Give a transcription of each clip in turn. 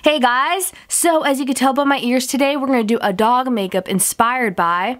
Hey guys! So as you can tell by my ears today, we're going to do a dog makeup inspired by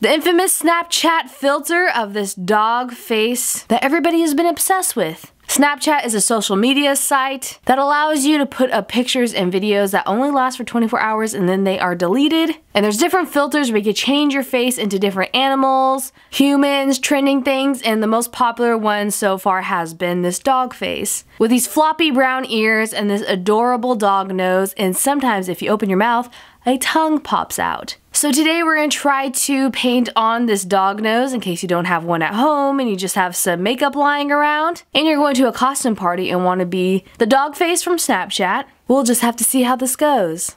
the infamous Snapchat filter of this dog face that everybody has been obsessed with. Snapchat is a social media site that allows you to put up pictures and videos that only last for 24 hours and then they are deleted. And there's different filters where you can change your face into different animals, humans, trending things, and the most popular one so far has been this dog face. With these floppy brown ears and this adorable dog nose, and sometimes if you open your mouth, a tongue pops out. So today we're going to try to paint on this dog nose in case you don't have one at home and you just have some makeup lying around and you're going to a costume party and want to be the dog face from Snapchat. We'll just have to see how this goes.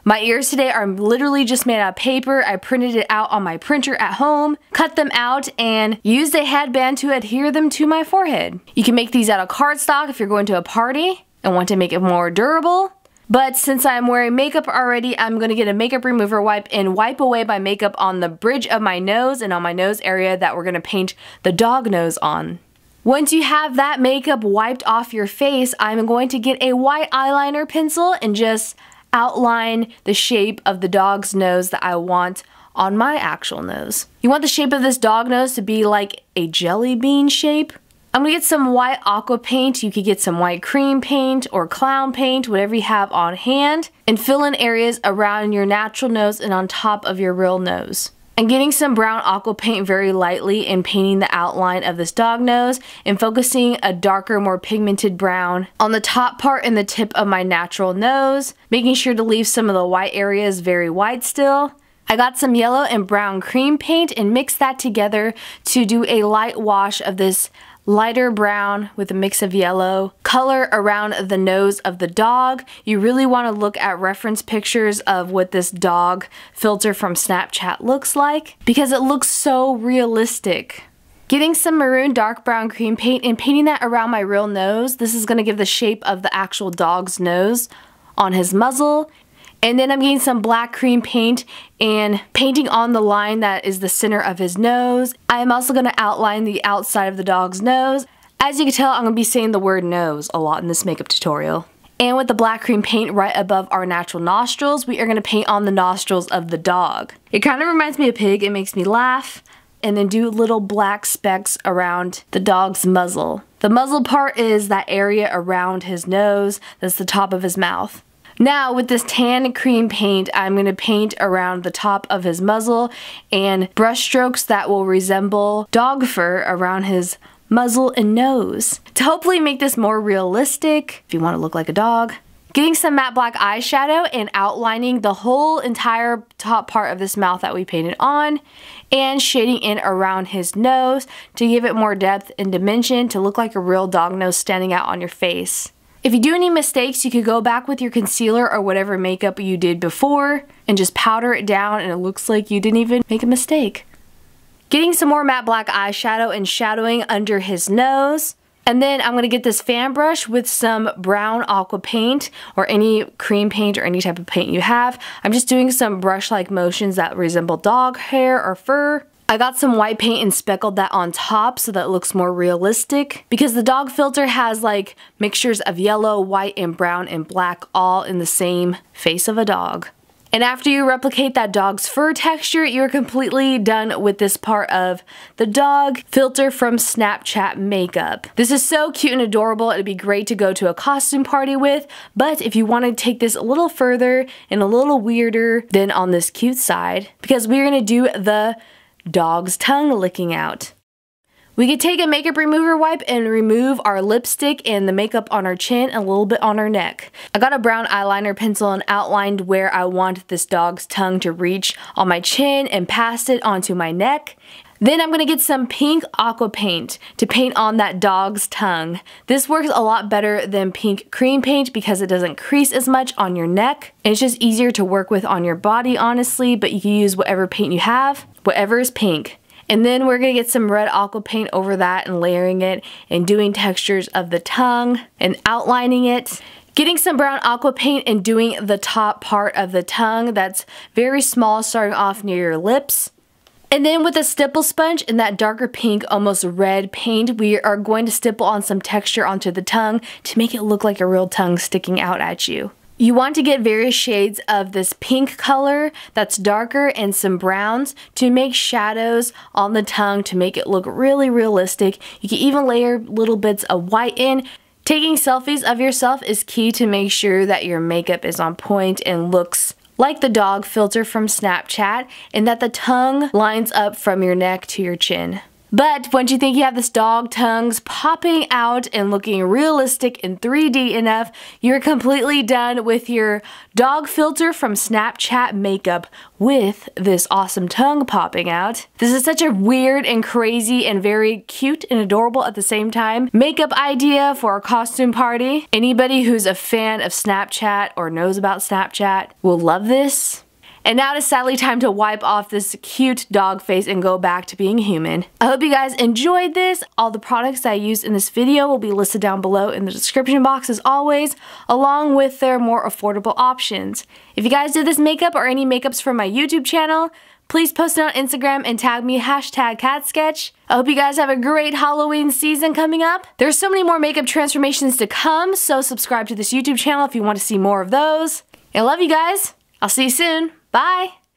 My ears today are literally just made out of paper. I printed it out on my printer at home, cut them out, and used a headband to adhere them to my forehead. You can make these out of cardstock if you're going to a party and want to make it more durable. But since I'm wearing makeup already, I'm going to get a makeup remover wipe and wipe away my makeup on the bridge of my nose and on my nose area that we're going to paint the dog nose on. Once you have that makeup wiped off your face, I'm going to get a white eyeliner pencil and just outline the shape of the dog's nose that I want on my actual nose. You want the shape of this dog nose to be like a jelly bean shape. I'm going to get some white aqua paint. You could get some white cream paint or clown paint, whatever you have on hand, and fill in areas around your natural nose and on top of your real nose. I'm getting some brown aqua paint very lightly and painting the outline of this dog nose and focusing a darker, more pigmented brown on the top part and the tip of my natural nose, making sure to leave some of the white areas very white still. I got some yellow and brown cream paint and mixed that together to do a light wash of this lighter brown with a mix of yellow color around the nose of the dog. You really want to look at reference pictures of what this dog filter from Snapchat looks like because it looks so realistic. Getting some maroon dark brown cream paint and painting that around my real nose. This is going to give the shape of the actual dog's nose on his muzzle. And then I'm getting some black cream paint and painting on the line that is the center of his nose. I am also going to outline the outside of the dog's nose. As you can tell, I'm going to be saying the word nose a lot in this makeup tutorial. And with the black cream paint right above our natural nostrils, we are going to paint on the nostrils of the dog. It kind of reminds me of a pig. It makes me laugh. And then do little black specks around the dog's muzzle. The muzzle part is that area around his nose. That's the top of his mouth. Now with this tan cream paint, I'm going to paint around the top of his muzzle and brush strokes that will resemble dog fur around his muzzle and nose to hopefully make this more realistic if you want to look like a dog. Getting some matte black eyeshadow and outlining the whole entire top part of this mouth that we painted on and shading in around his nose to give it more depth and dimension to look like a real dog nose standing out on your face. If you do any mistakes, you could go back with your concealer or whatever makeup you did before and just powder it down and it looks like you didn't even make a mistake. Getting some more matte black eyeshadow and shadowing under his nose. And then I'm going to get this fan brush with some brown aqua paint or any cream paint or any type of paint you have. I'm just doing some brush-like motions that resemble dog hair or fur. I got some white paint and speckled that on top so that it looks more realistic because the dog filter has like mixtures of yellow, white, and brown and black all in the same face of a dog. And after you replicate that dog's fur texture, you're completely done with this part of the dog filter from Snapchat makeup. This is so cute and adorable. It'd be great to go to a costume party with, but if you want to take this a little further and a little weirder than on this cute side, because we're going to do the dog's tongue licking out. We could take a makeup remover wipe and remove our lipstick and the makeup on our chin and a little bit on our neck. I got a brown eyeliner pencil and outlined where I want this dog's tongue to reach on my chin and passed it onto my neck. Then I'm going to get some pink aqua paint to paint on that dog's tongue. This works a lot better than pink cream paint because it doesn't crease as much on your neck. And it's just easier to work with on your body, honestly, but you can use whatever paint you have, whatever is pink. And then we're going to get some red aqua paint over that and layering it and doing textures of the tongue and outlining it. Getting some brown aqua paint and doing the top part of the tongue that's very small, starting off near your lips. And then with a stipple sponge and that darker pink, almost red paint, we are going to stipple on some texture onto the tongue to make it look like a real tongue sticking out at you. You want to get various shades of this pink color that's darker and some browns to make shadows on the tongue to make it look really realistic. You can even layer little bits of white in. Taking selfies of yourself is key to make sure that your makeup is on point and looks like the dog filter from Snapchat, and that the tongue lines up from your neck to your chin. But once you think you have this dog tongues popping out and looking realistic and 3D enough, you're completely done with your dog filter from Snapchat makeup with this awesome tongue popping out. This is such a weird and crazy and very cute and adorable at the same time makeup idea for a costume party. Anybody who's a fan of Snapchat or knows about Snapchat will love this. And now it's sadly time to wipe off this cute dog face and go back to being human. I hope you guys enjoyed this. All the products I used in this video will be listed down below in the description box as always, along with their more affordable options. If you guys did this makeup or any makeups from my YouTube channel, please post it on Instagram and tag me #katsketch. I hope you guys have a great Halloween season coming up. There's so many more makeup transformations to come, so subscribe to this YouTube channel if you want to see more of those. I love you guys. I'll see you soon. Bye!